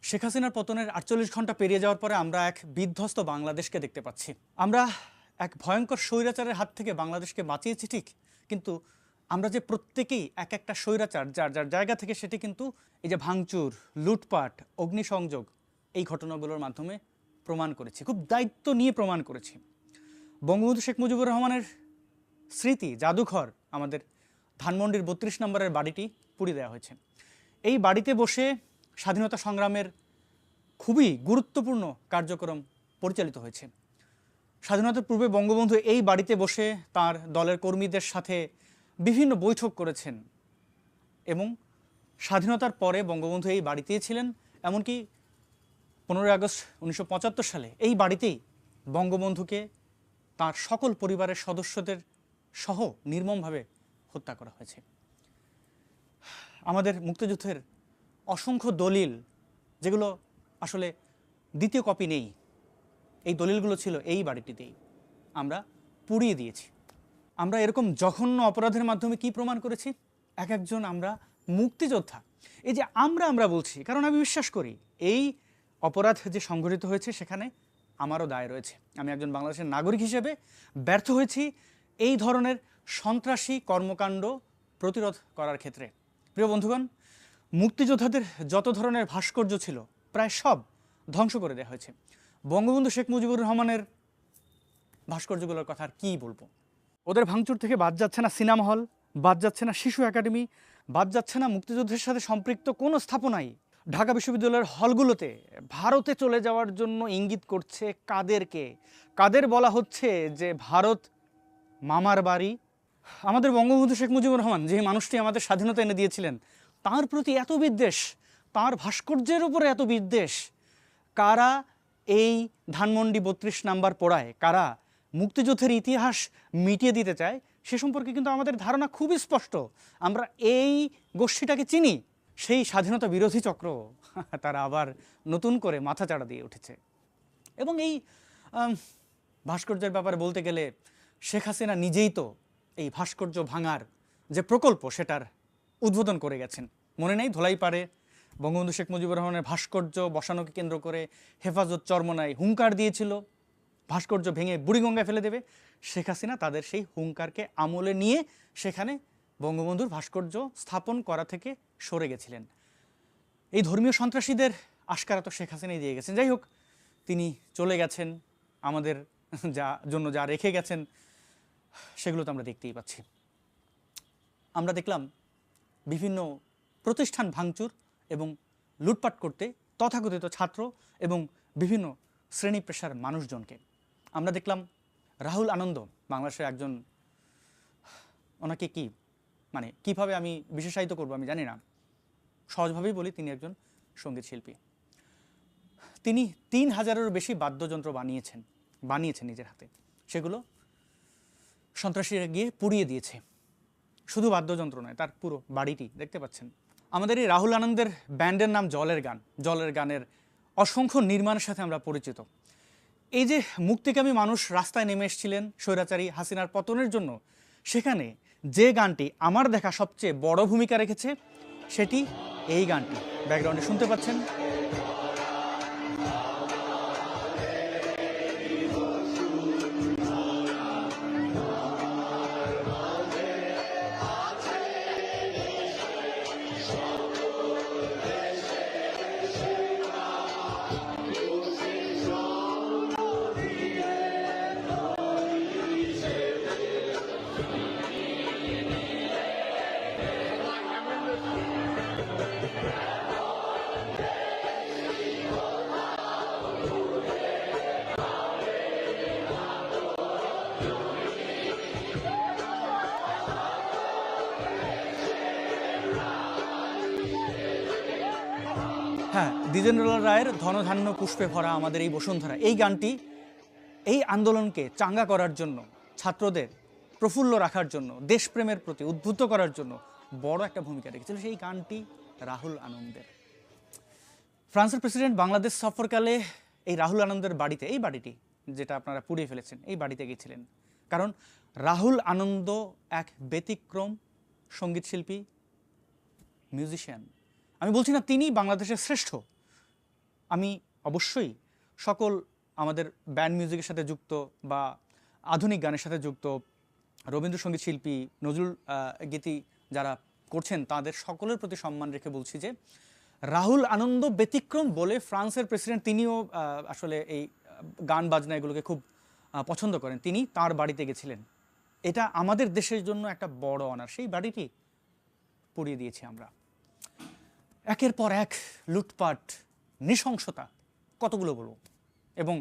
শেখ হাসিনার পতনের ৪৮ ঘন্টা পেরিয়ে যাওয়ার পরে আমরা এক বিধ্বস্ত বাংলাদেশকে দেখতে পাচ্ছি। আমরা এক ভয়ঙ্কর স্বৈরাচারের হাত থেকে বাংলাদেশকে বাঁচিয়েছি ঠিক, কিন্তু আমরা যে প্রত্যেকেই এক একটা স্বৈরাচার যার যার জায়গা থেকে, সেটি কিন্তু এই যে ভাঙচুর, লুটপাট, অগ্নিসংযোগ, এই ঘটনাগুলোর মাধ্যমে প্রমাণ করেছি, খুব দায়িত্ব নিয়ে প্রমাণ করেছি। বঙ্গবন্ধু শেখ মুজিবুর রহমানের স্মৃতি জাদুঘর, আমাদের ধানমন্ডির ৩২ নম্বরের বাড়িটি পুড়িয়ে দেওয়া হয়েছে। এই বাড়িতে বসে স্বাধীনতা সংগ্রামের খুবই গুরুত্বপূর্ণ কার্যক্রম পরিচালিত হয়েছে। স্বাধীনতার পূর্বে বঙ্গবন্ধু এই বাড়িতে বসে তার দলের কর্মীদের সাথে বিভিন্ন বৈঠক করেছেন এবং স্বাধীনতার পরে বঙ্গবন্ধু এই বাড়িতেই ছিলেন। এমনকি 15ই আগস্ট 1975 সালে এই বাড়িতেই বঙ্গবন্ধুকে তার সকল পরিবারের সদস্যদের সহ নির্মমভাবে হত্যা করা হয়েছে। আমাদের মুক্তিযুদ্ধের অসংখ্য দলিল, যেগুলো আসলে দ্বিতীয় কপি নেই, এই দলিলগুলো ছিল এই বাড়িটিতেই, আমরা পুড়িয়ে দিয়েছি। আমরা এরকম জঘন্য অপরাধের মাধ্যমে কি প্রমাণ করেছি? এক একজন আমরা মুক্তিযোদ্ধা। এই যে আমরা বলছি, কারণ আমি বিশ্বাস করি এই অপরাধ যে সংঘটিত হয়েছে সেখানে আমারও দায় রয়েছে। আমি একজন বাংলাদেশের নাগরিক হিসেবে ব্যর্থ হয়েছি এই ধরনের সন্ত্রাসী কর্মকাণ্ড প্রতিরোধ করার ক্ষেত্রে। প্রিয় বন্ধুগণ, মুক্তিযোদ্ধাদের যত ধরনের ভাস্কর্য ছিল প্রায় সব ধ্বংস করে দেওয়া হয়েছে। বঙ্গবন্ধু শেখ মুজিবুর রহমানের ভাস্কর্যগুলোর কথা আর কী বলবো। ওদের ভাঙচুর থেকে বাদ যাচ্ছে না সিনেমা হল, বাদ যাচ্ছে না শিশু একাডেমি, বাদ যাচ্ছে না মুক্তিযুদ্ধের সাথে সম্পৃক্ত কোনো স্থাপনাই। ঢাকা বিশ্ববিদ্যালয়ের হলগুলোতে ভারতে চলে যাওয়ার জন্য ইঙ্গিত করছে কাদের বলা হচ্ছে যে ভারত মামার বাড়ি। আমাদের বঙ্গবন্ধু শেখ মুজিবুর রহমান, যে মানুষটি আমাদের স্বাধীনতা এনে দিয়েছিলেন, তার প্রতি এত বিদ্বেষ, তার ভাস্কর্যের উপরে এত বিদ্বেষ, কারা এই ধানমন্ডি ৩২ নাম্বার পোড়ায়, কারা মুক্তিযুদ্ধের ইতিহাস মিটিয়ে দিতে চায়, সে সম্পর্কে কিন্তু আমাদের ধারণা খুবই স্পষ্ট। আমরা এই গোষ্ঠীটাকে চিনি। সেই স্বাধীনতা বিরোধী চক্র তারা আবার নতুন করে মাথাচাড়া দিয়ে উঠেছে। এবং এই ভাস্কর্যের ব্যাপারে বলতে গেলে শেখ হাসিনা নিজেই তো এই ভাস্কর্য ভাঙার যে প্রকল্প সেটার উদ্বোধন করে গেছেন। মনে নেই, ধোলাইপাড়ে বঙ্গবন্ধু শেখ মুজিবুর রহমানের ভাস্কর্য বসানোকে কেন্দ্র করে হেফাজত চরমনায় হুঙ্কার দিয়েছিল ভাস্কর্য ভেঙে বুড়িগঙ্গায় ফেলে দেবে। শেখ হাসিনা তাদের সেই হুঙ্কারকে আমলে নিয়ে সেখানে বঙ্গবন্ধুর ভাস্কর্য স্থাপন করা থেকে সরে গেছিলেন। এই ধর্মীয় সন্ত্রাসীদের আশকারা তো শেখ হাসিনাই দিয়ে গেছেন। যাই হোক, তিনি চলে গেছেন, আমাদের জন্য যা রেখে গেছেন সেগুলো তো আমরা দেখতেই পাচ্ছি। আমরা দেখলাম বিভিন্ন প্রতিষ্ঠান ভাঙচুর এবং লুটপাট করতে তথাকথিত ছাত্র এবং বিভিন্ন শ্রেণী পেশার মানুষজনকে। আমরা দেখলাম রাহুল আনন্দ, বাংলাদেশের একজন, ওনাকে কিভাবে আমি বিশেষায়িত করব আমি জানি না, সহজভাবেই বলি, তিনি একজন সঙ্গীত শিল্পী। তিনি 3000-এরও বেশি বাদ্যযন্ত্র বানিয়েছেন নিজের হাতে। সেগুলো সন্ত্রাসীরা গিয়ে পুড়িয়ে দিয়েছে। শুধু বাদ্যযন্ত্র নয়, তার পুরো বাড়িটি দেখতে পাচ্ছেন। আমাদের এই রাহুল আনন্দের ব্যান্ডের নাম জলের গান। জলের গানের অসংখ্য নির্মাণের সাথে আমরা পরিচিত। এই যে মুক্তিকামী মানুষ রাস্তায় নেমে এসেছিলেন স্বৈরাচারী হাসিনার পতনের জন্য, সেখানে যে গানটি আমার দেখা সবচেয়ে বড় ভূমিকা রেখেছে সেটি এই গানটি। ব্যাকগ্রাউন্ডে শুনতে পাচ্ছেন। হ্যাঁ, দ্বিজেন্দ্রলাল রায়ের ধনধান্য পুষ্পে ভরা আমাদের এই বসুন্ধরা, এই গানটি এই আন্দোলনকে চাঙ্গা করার জন্য, ছাত্রদের প্রফুল্ল রাখার জন্য, দেশপ্রেমের প্রতি উদ্বুদ্ধ করার জন্য বড় একটা ভূমিকা রেখেছিল। সেই গানটি রাহুল আনন্দের। ফ্রান্সের প্রেসিডেন্ট বাংলাদেশ সফরকালে এই রাহুল আনন্দের বাড়িতে, এই বাড়িটি যেটা আপনারা পুড়িয়ে ফেলেছেন, এই বাড়িতে গিয়েছিলেন। কারণ রাহুল আনন্দ এক ব্যতিক্রম সঙ্গীত শিল্পী, মিউজিশিয়ান। আমি বলছি না তিনি বাংলাদেশের শ্রেষ্ঠ, আমি অবশ্যই সকল আমাদের ব্যান্ড মিউজিকের সাথে যুক্ত বা আধুনিক গানের সাথে যুক্ত রবীন্দ্রসঙ্গীত শিল্পী, নজরুল গীতি যারা করছেন তাদের সকলের প্রতি সম্মান রেখে বলছি যে রাহুল আনন্দ ব্যতিক্রম বলে ফ্রান্সের প্রেসিডেন্ট, তিনিও আসলে এই গান বাজনা এগুলোকে খুব পছন্দ করেন, তিনি তার বাড়িতে গেছিলেন। এটা আমাদের দেশের জন্য একটা বড় অনার। সেই বাড়িটি পুড়িয়ে দিয়েছি আমরা। একের পর এক লুটপাট, নৃশংসতা, কতগুলো বলবো। এবং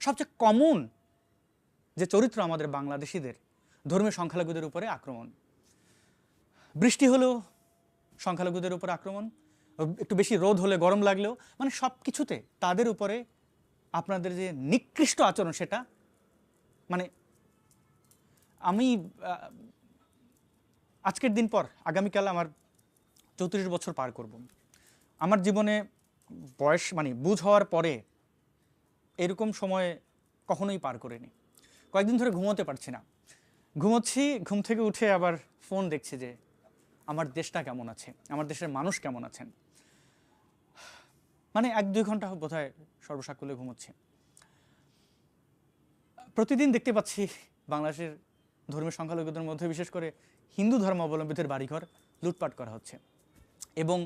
সবচেয়ে কমন যে চরিত্র আমাদের বাংলাদেশিদের, ধর্মীয় সংখ্যালঘুদের উপরে আক্রমণ। বৃষ্টি হলেও সংখ্যালঘুদের উপরে আক্রমণ, একটু বেশি রোদ হলে গরম লাগলেও, মানে সব কিছুতে তাদের উপরে আপনাদের যে নিকৃষ্ট আচরণ, সেটা মানে আমি আজকের দিন পর আগামীকাল আমার 34 বছর পার করব। আমার জীবনে বয়স মানে বুঝ হওয়ার পরে এরকম সময় কখনোই পার করিনি। কয়েকদিন ধরে ঘুমোতে পারছি না, ঘুমোচ্ছি, ঘুম থেকে উঠে আবার ফোন দেখছি যে আমার দেশটা কেমন আছে, আমার দেশের মানুষ কেমন আছেন। মানে 1-2 ঘন্টা বোধহয় সর্বসাকুল্যে ঘুমোচ্ছে। প্রতিদিন দেখতে পাচ্ছি বাংলাদেশের ধর্মীয় সংখ্যালঘুদের মধ্যে বিশেষ করে হিন্দু ধর্মাবলম্বীদের বাড়িঘর লুটপাট করা হচ্ছে। এবং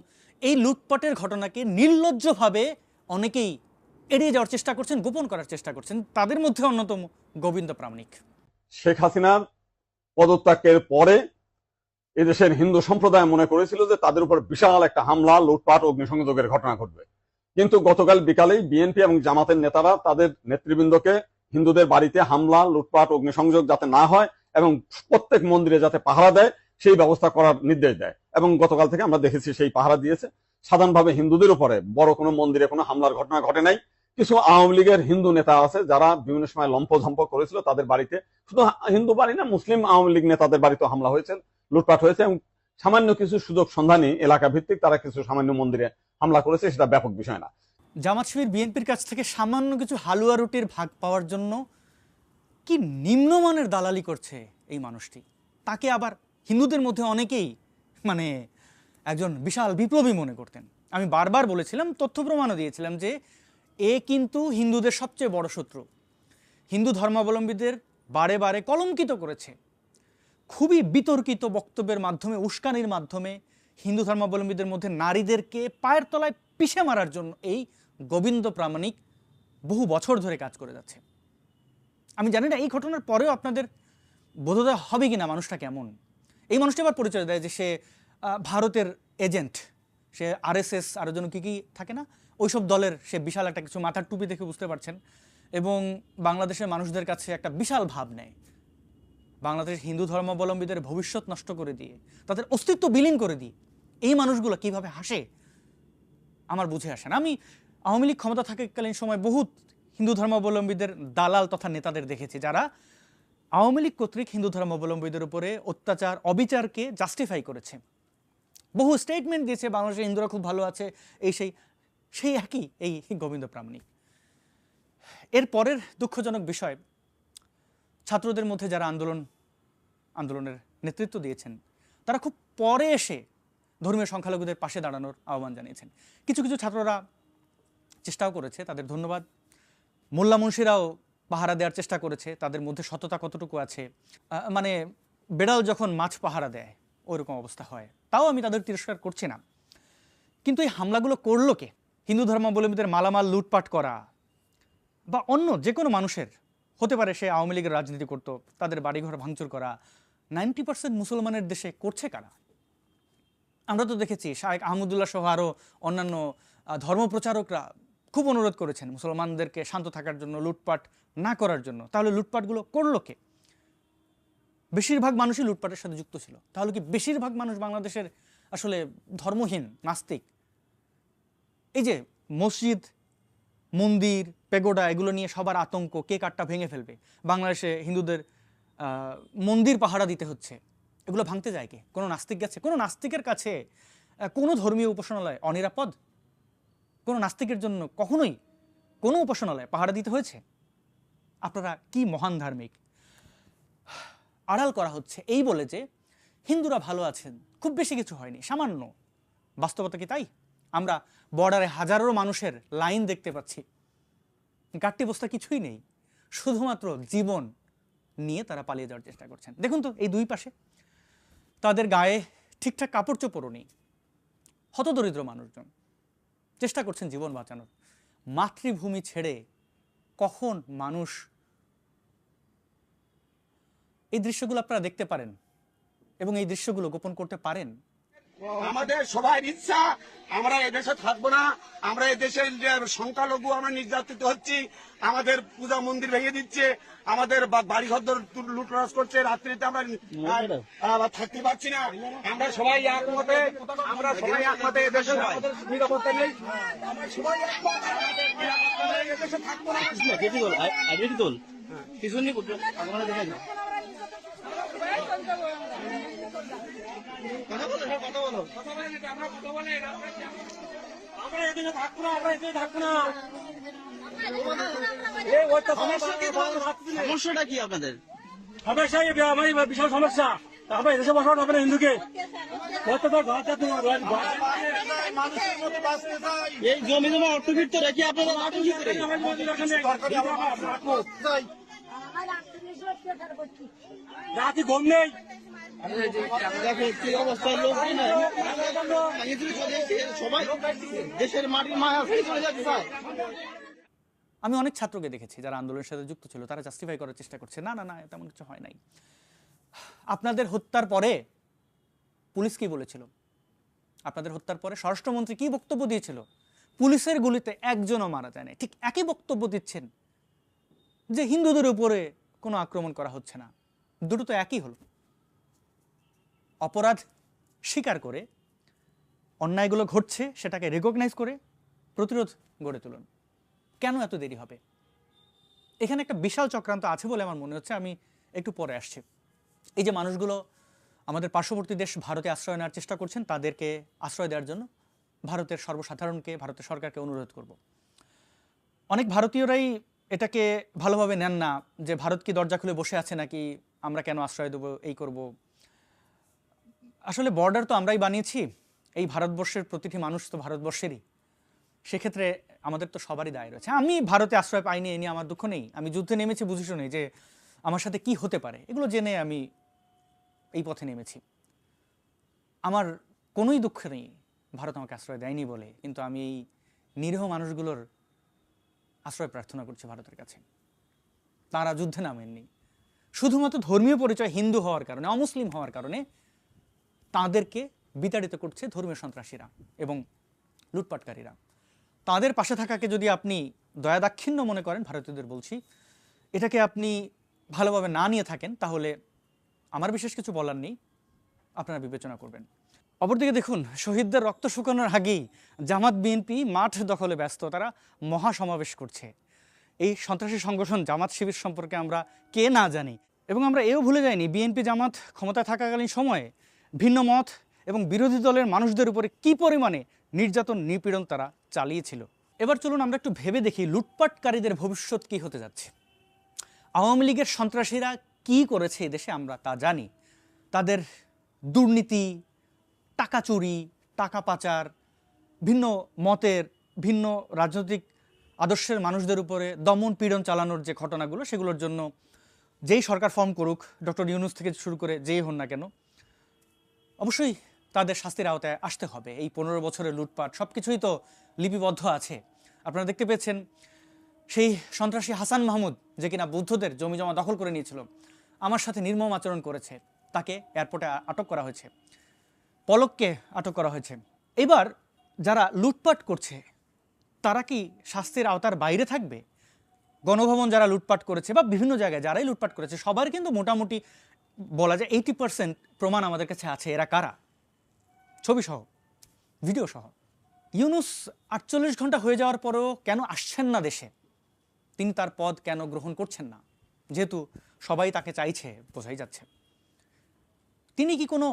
এই লুটপাটের ঘটনাকে নির্লজ্জভাবে অনেকেই এড়িয়ে যাওয়ার চেষ্টা করছেন, গোপন করার চেষ্টা করছেন। তাদের মধ্যে অন্যতম গোবিন্দ প্রামাণিক। শেখ হাসিনার পদত্যাগের পরে এদেশের হিন্দু সম্প্রদায় মনে করেছিল যে তাদের উপর বিশাল একটা হামলা, লুটপাট, অগ্নিসংযোগের ঘটনা ঘটবে। কিন্তু গতকাল বিকালেই বিএনপি এবং জামাতের নেতারা তাদের নেতৃবৃন্দকে হিন্দুদের বাড়িতে হামলা, লুটপাট, অগ্নিসংযোগ যাতে না হয় এবং প্রত্যেক মন্দিরে যাতে পাহারা দেয় সেই ব্যবস্থা করার নির্দেশ দেয়। এবং গতকাল থেকে আমরা দেখেছি সেই পাহারা দিয়েছে। সাধারণভাবে হিন্দুদের উপরে বড় কোনো মন্দিরে কোনো হামলার ঘটনা ঘটে নাই। কিছু আওয়ামী লীগের হিন্দু নেতা আছে যারা বিভিন্ন সময় লম্পঝম্প করেছিল, তাদের বাড়িতে, শুধু হিন্দু বাড়ি না, মুসলিম আওয়ামী লীগ নেতাদের বাড়িতে হামলা হয়েছে, লুটপাট হয়েছে। এবং সামান্য কিছু সুযোগ সন্ধানী এলাকা ভিত্তিক তারা কিছু সামান্য মন্দিরে হামলা করেছে, সেটা ব্যাপক বিষয় না। জামাত শিবির বিএনপির কাছ থেকে সামান্য কিছু হালুয়া রুটির ভাগ পাওয়ার জন্য কি নিম্নমানের দালালি করছে এই মানুষটি। তাকে আবার হিন্দুদের মধ্যে অনেকেই মানে একজন বিশাল বিপ্লবী মনে করতেন। আমি বারবার বলেছিলাম, তথ্য প্রমাণও দিয়েছিলাম যে এ কিন্তু হিন্দুদের সবচেয়ে বড় শত্রু। হিন্দু ধর্মাবলম্বীদের বারে বারে কলঙ্কিত করেছে, খুবই বিতর্কিত বক্তব্যের মাধ্যমে, উস্কানির মাধ্যমে হিন্দু ধর্মাবলম্বীদের মধ্যে নারীদেরকে পায়ের তলায় পিষে মারার জন্য এই গোবিন্দ প্রামাণিক বহু বছর ধরে কাজ করে যাচ্ছে। আমি জানি না এই ঘটনার পরেও আপনাদের বোধোদয় হবে কিনা মানুষটা কেমন। এই মানুষটা আবার পরিচয় দেয় যে সে ভারতের এজেন্ট, সে আরএসএস আরও যেন কী কী থাকে না, ওইসব দলের সে বিশাল একটা কিছু, মাথার টুপি দেখে বুঝতে পারছেন। এবং বাংলাদেশের মানুষদের কাছে একটা বিশাল ভাব নেয়, বাংলাদেশের হিন্দু ধর্মাবলম্বীদের ভবিষ্যৎ নষ্ট করে দিয়ে, তাদের অস্তিত্ব বিলীন করে দিয়ে এই মানুষগুলো কিভাবে হাসে আমার বুঝে আসে না। আমি আওয়ামী লীগ ক্ষমতা থাকাকালীন সময় বহুত হিন্দু ধর্মাবলম্বীদের দালাল তথা নেতাদের দেখেছি যারা আওয়ামী লীগ কর্তৃক হিন্দু ধর্মাবলম্বীদের উপরে অত্যাচার, অবিচারকে জাস্টিফাই করেছে, বহু স্টেটমেন্ট দিয়েছে বাংলাদেশের হিন্দুরা খুব ভালো আছে, এই সেই একই এই গোবিন্দ প্রামাণিক। এর পরের দুঃখজনক বিষয়, ছাত্রদের মধ্যে যারা আন্দোলনের নেতৃত্ব দিয়েছেন তারা খুব পরে এসে ধর্মীয় সংখ্যালঘুদের পাশে দাঁড়ানোর আহ্বান জানিয়েছেন। কিছু কিছু ছাত্ররা চেষ্টাও করেছে, তাদের ধন্যবাদ। মোল্লা মুন্সিরাও পাহারা দেওয়ার চেষ্টা করেছে, তাদের মধ্যে সততা কতটুকু আছে, মানে বেড়াল যখন মাছ পাহারা দেয় ওইরকম অবস্থা হয়। তাও আমি তাদের তিরস্কার করছি না, কিন্তু এই হামলাগুলো করলো কে? হিন্দু ধর্মাবলম্বীদের মালামাল লুটপাট করা বা অন্য যে কোনো মানুষের হতে পারে, সে আওয়ামী লীগের রাজনীতি করতো, তাদের বাড়িঘর ভাঙচুর করা 90% মুসলমানের দেশে করছে কারা? আমরা তো দেখেছি শায়েখ আহমদুল্লাহ সহ আরও অন্যান্য ধর্মপ্রচারকরা খুব অনুরোধ করেছেন মুসলমানদেরকে শান্ত থাকার জন্য, লুটপাট না করার জন্য। তাহলে লুটপাটগুলো করলো কে? বেশিরভাগ মানুষই লুটপাটের সাথে যুক্ত ছিল। তাহলে কি বেশিরভাগ মানুষ বাংলাদেশের আসলে ধর্মহীন, নাস্তিক? এই যে মসজিদ, মন্দির, পেগোডা, এগুলো নিয়ে সবার আতঙ্ক, কে কাঠটা ভেঙে ফেলবে, বাংলাদেশে হিন্দুদের মন্দির পাহারা দিতে হচ্ছে, এগুলো ভাঙতে যায় কে? কোনো নাস্তিক গেছে? কোনো নাস্তিকের কাছে কোনো ধর্মীয় উপাসনালয় অনিরাপদ? কোনো নাস্তিকের জন্য কখনোই কোনো উপাসনালয় পাহারা দিতে হয়েছে? আপনারা কি মহান ধার্মিক! আড়াল করা হচ্ছে এই বলে যে হিন্দুরা ভালো আছেন, খুব বেশি কিছু হয়নি, সামান্য। বাস্তবতা কি তাই? আমরা বর্ডারে হাজারো মানুষের লাইন দেখতে পাচ্ছি, গাট্টি বস্তা কিছুই নেই, শুধুমাত্র জীবন নিয়ে তারা পালিয়ে যাওয়ার চেষ্টা করছেন। দেখুন তো এই দুই পাশে তাদের গায়ে ঠিকঠাক কাপড় চোপড়ও নেই, হতদরিদ্র মানুষজন চেষ্টা করছেন জীবন বাঁচানোর। মাতৃভূমি ছেড়ে কখন মানুষ, এই দৃশ্যগুলো আপনারা দেখতে পারেন এবং এই দৃশ্যগুলো গোপন করতে পারেন। আমাদের সবার ইচ্ছা আমরা এদেশে থাকবো না, আমরা এদেশের যে সংখ্যালঘু আমরা নির্যাতিত হচ্ছি, আমাদের পূজা মন্দির ভেঙে দিচ্ছে, আমাদের বাড়ি ঘর লুটরাজ করছে, রাত্রিতে আমরা থাকতে পারছি না। আমরা সবাই একমতে, আমরা সবাই একমতে এদেশে আমাদের নিরাপত্তা নেই, আমরা সবাই একমত, আমাদের নিরাপত্তা নেই, এদেশে থাকবো না। কথা বলো, কথা বলো, কথা বলেন, আমরা কথা বলেন, আমরা এদিকে থাকবো না, আমরা এদিকে থাকবো না। সমস্যাটা কি আপনাদের? সমস্যা আমার বিশাল সমস্যা, আমরা এদেশে বসবাস হবে না হিন্দুকে। এই জমি জমা অর্থবিত্ত রেখে আপনারা রাখেন কি করে? রাতে ঘুম নেই, দেখো কি অবস্থায় লোক সবাই দেশের মাটির মায়া ফেলে চলে যাচ্ছে স্যার। আমি অনেক ছাত্রকে দেখেছি যারা আন্দোলনের সাথে যুক্ত ছিল, তারা জাস্টিফাই করার চেষ্টা করছে, না না না তেমন কিছু হয় নাই। আপনাদের হত্যার পরে পুলিশ কি বলেছিল? আপনাদের হত্যার পরে স্বরাষ্ট্রমন্ত্রী কি বক্তব্য দিয়েছিল? পুলিশের গুলিতে একজনও মারা যায় না। ঠিক একই বক্তব্য দিচ্ছেন যে হিন্দুদের উপরে কোনো আক্রমণ করা হচ্ছে না। দুটো তো একই হলো। অপরাধ স্বীকার করে, অন্যায়গুলো ঘটছে সেটাকে রেকগনাইজ করে প্রতিরোধ গড়ে তুলুন। কেন এত দেরি হবে? এখানে একটা বিশাল চক্রান্ত আছে বলে আমার মনে হচ্ছে। আমি একটু পরে আসছি। এই যে মানুষগুলো আমাদের পার্শ্ববর্তী দেশ ভারতে আশ্রয় নেওয়ার চেষ্টা করছেন, তাদেরকে আশ্রয় দেওয়ার জন্য ভারতের সর্বসাধারণকে, ভারতের সরকারকে অনুরোধ করব। অনেক ভারতীয়রাই এটাকে ভালোভাবে নেন না যে ভারত কি দরজা খুলে বসে আছে নাকি, আমরা কেন আশ্রয় দেবো, এই করব। আসলে বর্ডার তো আমরাই বানিয়েছি, এই ভারতবর্ষের প্রতিটি মানুষ তো ভারতবর্ষেরই, সেক্ষেত্রে আমাদের তো সবারই দায় রয়েছে। আমি ভারতে আশ্রয় পাইনি, এ নিয়ে আমার দুঃখ নেই। আমি যুদ্ধে নেমেছি বুঝে শুনে যে আমার সাথে কি হতে পারে, এগুলো জেনে আমি এই পথে নেমেছি। আমার কোনোই দুঃখ নেই ভারত আমাকে আশ্রয় দেয়নি বলে, কিন্তু আমি এই নিরীহ মানুষগুলোর আশ্রয় প্রার্থনা করছি ভারতের কাছে। তারা যুদ্ধে নামেননি, শুধুমাত্র ধর্মীয় পরিচয় হিন্দু হওয়ার কারণে, অমুসলিম হওয়ার কারণে তাদেরকে বিতাড়িত করছে ধর্মীয় সন্ত্রাসীরা এবং লুটপাটকারীরা। তাদের পাশে থাকাকে যদি আপনি দয়া দাক্ষিণ্য মনে করেন, ভারতীয়দের বলছি, এটাকে আপনি ভালোভাবে না নিয়ে থাকেন, তাহলে আমার বিশেষ কিছু বলার নেই, আপনারা বিবেচনা করবেন। অপরদিকে দেখুন, শহীদদের রক্ত শুকানোর আগেই জামাত বিএনপি মাঠ দখলে ব্যস্ত, তারা মহাসমাবেশ করছে। এই সন্ত্রাসী সংগঠন জামাত শিবির সম্পর্কে আমরা কে না জানি, এবং আমরা এও ভুলে যাইনি বিএনপি জামাত ক্ষমতায় থাকাকালীন সময়ে ভিন্ন মত এবং বিরোধী দলের মানুষদের উপরে কী পরিমাণে নির্যাতন নিপীড়ন তারা চালিয়েছিল। এবার চলুন আমরা একটু ভেবে দেখি লুটপাটকারীদের ভবিষ্যৎ কী হতে যাচ্ছে। আওয়ামী লীগের সন্ত্রাসীরা কি করেছে এদেশে আমরা তা জানি। তাদের দুর্নীতি, টাকা চুরি, টাকা পাচার, ভিন্ন মতের, ভিন্ন রাজনৈতিক আদর্শের মানুষদের উপরে দমন পীড়ন চালানোর যে ঘটনাগুলো, সেগুলোর জন্য যেই সরকার ফর্ম করুক, ডক্টর ইউনূস থেকে শুরু করে যেই হন না কেন, অবশ্যই তাদের শাস্তির আওতায় আসতে হবে। এই 15 বছরের লুটপাট সব কিছুই তো লিপিবদ্ধ আছে। আপনারা দেখতে পেয়েছেন সেই সন্ত্রাসী হাসান মাহমুদ, যে কিনা বৌদ্ধদের জমি জমা দখল করে নিয়েছিল, আমার সাথে নির্মম আচরণ করেছে, তাকে এয়ারপোর্টে আটক করা হয়েছে, পলককে আটক করা হয়েছে। এবার যারা লুটপাট করছে তারা কি শাস্তির আওতার বাইরে থাকবে? গণভবন যারা লুটপাট করেছে বা বিভিন্ন জায়গায় যারাই লুটপাট করেছে, সবার কিন্তু মোটামুটি বলা যায় 80% প্রমাণ আমাদের কাছে আছে এরা কারা, ছবি সহ, ভিডিও সহ। ইউনূস 48 ঘন্টা হয়ে যাওয়ার পরেও কেন আসছেন না দেশে? তিনি তার পদ কেন গ্রহণ করছেন না? যেহেতু সবাই তাকে চাইছে, বোঝাই যাচ্ছে। তিনি কি কোনো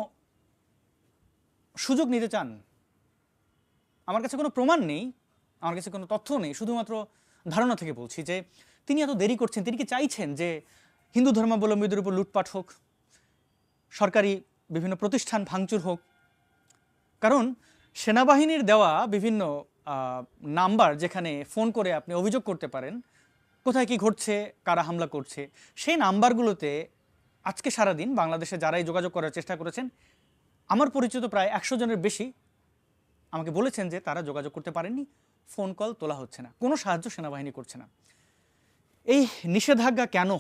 সুযোগ নিতে চান? আমার কাছে কোনো প্রমাণ নেই, আমার কাছে কোনো তথ্য নেই, শুধুমাত্র ধারণা থেকে বলছি যে তিনি এত দেরি করছেন। তিনি কি চাইছেন যে হিন্দু ধর্মাবলম্বীদের উপর লুটপাট হোক, সরকারি বিভিন্ন প্রতিষ্ঠান ভাঙচুর হোক? কারণ সেনাবাহিনীর দেওয়া বিভিন্ন নাম্বার, যেখানে ফোন করে আপনি অভিযোগ করতে পারেন কোথায় কি ঘটছে, কারা হামলা করছে, সেই নাম্বারগুলোতে আজকে সারাদিন বাংলাদেশে যারাই যোগাযোগ করার চেষ্টা করেছেন, আমার পরিচিত প্রায় 100 জনের বেশি আমাকে বলেছেন যে তারা যোগাযোগ করতে পারেননি, ফোন কল তোলা হচ্ছে না, কোনো সাহায্য সেনাবাহিনী করছে না। এই নিষেধাজ্ঞা কেন?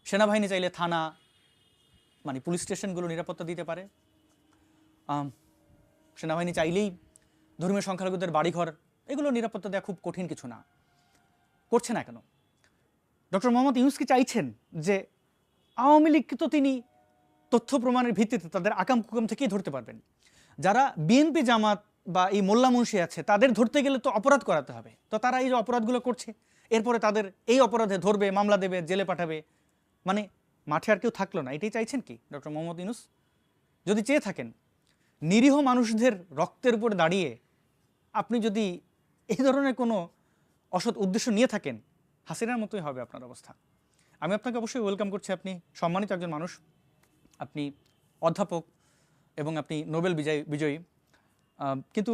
সেনাবাহিনী চাইলে থানা, মানে পুলিশ স্টেশনগুলো নিরাপত্তা দিতে পারে। সেনাবাহিনী চাইলেই ধর্মীয় সংখ্যালঘুদের বাড়িঘর, এগুলো নিরাপত্তা দেওয়া খুব কঠিন কিছু না। করছে না কেন? ডক্টর মোহাম্মদ ইউনূস কি চাইছেন যে আওয়ামী লীগকে তো তিনি তথ্য প্রমাণের ভিত্তিতে তাদের আকাম কুকাম থেকেই ধরতে পারবেন, যারা বিএনপি জামাত বা এই মোল্লা মুন্সি আছে তাদের ধরতে গেলে তো অপরাধ করাতে হবে, তো তারা এই যে অপরাধগুলো করছে এরপরে তাদের এই অপরাধে ধরবে, মামলা দেবে, জেলে পাঠাবে, মানে মাঠে আর কেউ থাকলো না। এটাই চাইছেন কি ডক্টর মোহাম্মদ ইউনূস? যদি চেয়ে থাকেন নিরীহ মানুষদের রক্তের উপর দাঁড়িয়ে আপনি যদি এই ধরনের কোনো অসৎ উদ্দেশ্য নিয়ে থাকেন, হাসিনার মতোই হবে আপনার অবস্থা। আমি আপনাকে অবশ্যই ওয়েলকাম করছি, আপনি সম্মানিত একজন মানুষ, আপনি অধ্যাপক এবং আপনি নোবেল বিজয়ী, কিন্তু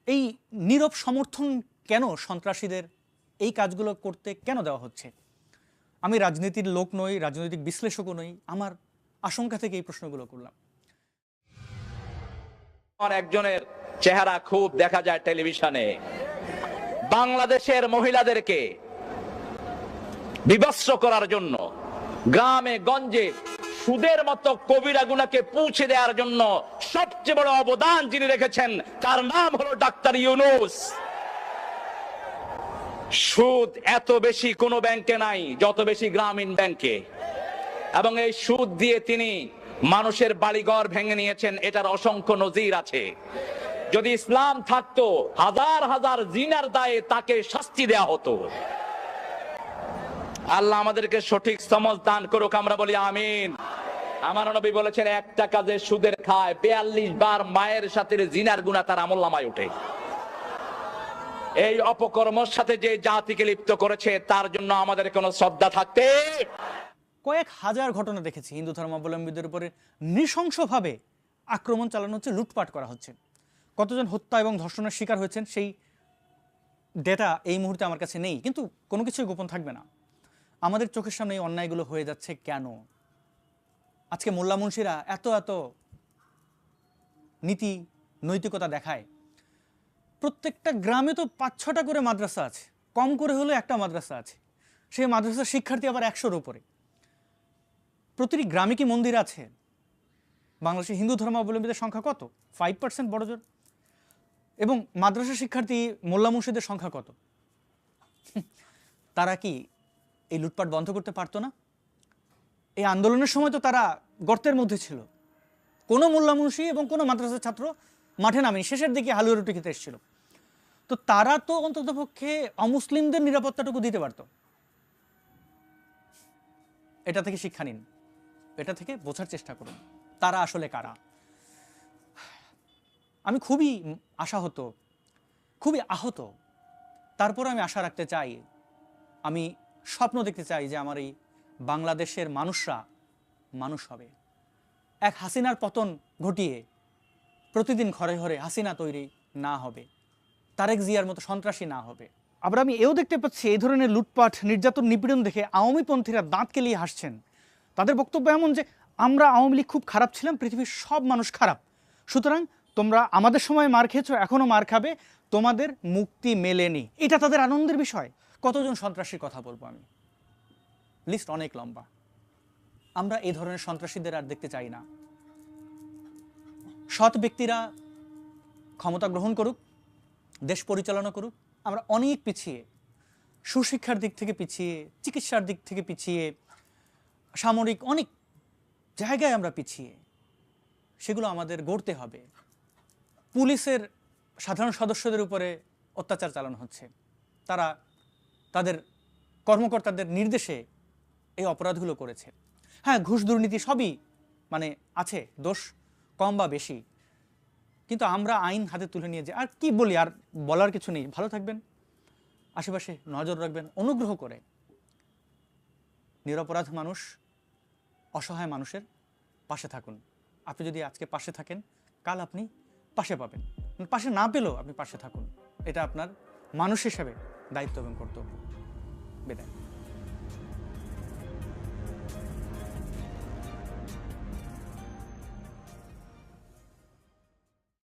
এই নীরব সমর্থন কেন সন্ত্রাসীদের এই কাজগুলো করতে কেন দেওয়া হচ্ছে? আমি রাজনীতির লোক নই, রাজনৈতিক বিশ্লেষকও নই, আমার আশঙ্কা থেকে এই প্রশ্নগুলো করলাম। একজনের চেহারা খুব দেখা যায় টেলিভিশনে, বাংলাদেশের মহিলাদেরকে বিভৎস করার জন্য গ্রামে গঞ্জে সুদের মতো কবিরা গুনাহকে পৌঁছে দেওয়ার জন্য সবচেয়ে বড় অবদান যিনি রেখেছেন তার নাম হলো ডাক্তার ইউনূস। সুদ এত বেশি কোনো ব্যাংকে নাই যত বেশি গ্রামীণ ব্যাংকে, এবং এই সুদ দিয়ে তিনি মানুষের বাড়িঘর ভেঙে নিয়েছেন। এটার অসংখ্য নজির আছে। যদি ইসলাম থাকতো হাজার হাজার জিনার দায়ে তাকে শাস্তি দেয়া হতো। আল্লাহ আমাদেরকে সঠিক সমঝ দান করুক, আমরা বলি আমিন। আমার নবী বলেছেন একটা কাজে সুদের খায় 42 বার মায়ের সাথে জিনার গুনাহ তার আমলনামায় ওঠে। এই অপকর্মের সাথে যে জাতিকে লিপ্ত করেছে তার জন্য আমাদের কোনো শ্রদ্ধা থাকতে। কয়েক হাজার ঘটনা দেখেছি হিন্দু ধর্মাবলম্বীদের উপরে নৃশংসভাবে আক্রমণ চালানো হচ্ছে, লুটপাট করা হচ্ছে। কতজন হত্যা এবং ধর্ষণের শিকার হয়েছেন সেই ডেটা এই মুহূর্তে আমার কাছে নেই, কিন্তু কোনো কিছুই গোপন থাকবে না। আমাদের চোখের সামনে এই অন্যায়গুলো হয়ে যাচ্ছে কেন? আজকে মোল্লা মুন্সিরা এত এত নীতি নৈতিকতা দেখায়। প্রত্যেকটা গ্রামে তো 5-6টা করে মাদ্রাসা আছে, কম করে হলেও একটা মাদ্রাসা আছে, সেই মাদ্রাসার শিক্ষার্থী আবার 100-র উপরে। প্রতিটি গ্রামে কি মন্দির আছে? বাংলাদেশে হিন্দু ধর্মাবলম্বীদের সংখ্যা কত? 5% বড়জোর। এবং মাদ্রাসা শিক্ষার্থী মোল্লা মুন্সিদের সংখ্যা কত? তারা কি এই লুটপাট বন্ধ করতে পারতো না? এই আন্দোলনের সময় তো তারা গর্তের মধ্যে ছিল, কোনো মোল্লা মুন্সি এবং কোনো মাদ্রাসার ছাত্র মাঠে নামেনি, শেষের দিকে হালুয়া রুটি খেতে এসেছিল। তো তারা তো অন্ততপক্ষে অমুসলিমদের নিরাপত্তাটুকু দিতে পারত। এটা থেকে শিক্ষা নিন, এটা থেকে বোঝার চেষ্টা করুন তারা আসলে কারা। আমি খুবই আশাহত, খুবই আহত, তারপর আমি আশা রাখতে চাই, আমি স্বপ্ন দেখতে চাই যে আমার এই বাংলাদেশের মানুষরা মানুষ হবে। এক হাসিনার পতন ঘটিয়ে প্রতিদিন ঘরে ঘরে হাসিনা তৈরি না হবে, তারেক জিয়ার মতো সন্ত্রাসী না হবে। আবার আমি এও দেখতে পাচ্ছি এই ধরনের লুটপাট, নির্যাতন, নিপীড়ন দেখে আওয়ামীপন্থীরা দাঁত কেলিয়ে হাসছেন। তাদের বক্তব্য এমন যে আমরা আওয়ামী লীগ খুব খারাপ ছিলাম, পৃথিবীর সব মানুষ খারাপ, সুতরাং তোমরা আমাদের সময় মার খেয়েছো, এখনও মার খাবে, তোমাদের মুক্তি মেলেনি। এটা তাদের আনন্দের বিষয়। কতজন সন্ত্রাসীর কথা বলবো আমি, লিস্ট অনেক লম্বা। আমরা এই ধরনের সন্ত্রাসীদের আর দেখতে চাই না। সৎ ব্যক্তিরা ক্ষমতা গ্রহণ করুক, দেশ পরিচালনা করুক। আমরা অনেক পিছিয়ে, সুশিক্ষার দিক থেকে পিছিয়ে, চিকিৎসার দিক থেকে পিছিয়ে, সামরিক অনেক জায়গায় আমরা পিছিয়ে, সেগুলো আমাদের গড়তে হবে। পুলিশের সাধারণ সদস্যদের উপরে অত্যাচার চালানো হচ্ছে, তারা তাদের কর্মকর্তাদের নির্দেশে এই অপরাধগুলো করেছে। হ্যাঁ, ঘুষ দুর্নীতি সবই মানে আছে, দোষ কম বা বেশি, কিন্তু আমরা আইন হাতে তুলে নিয়ে যে আর কি বলি, আর বলার কিছু নেই। ভালো থাকবেন, আশেপাশে নজর রাখবেন, অনুগ্রহ করে নিরপরাধ মানুষ, অসহায় মানুষের পাশে থাকুন। আপনি যদি আজকে পাশে থাকেন, কাল আপনি পাশে পাবেন, পাশে না পেলেও আপনি পাশে থাকুন। এটা আপনার মানুষ হিসাবে দায়িত্ব এবং কর্তব্য। বিদায়।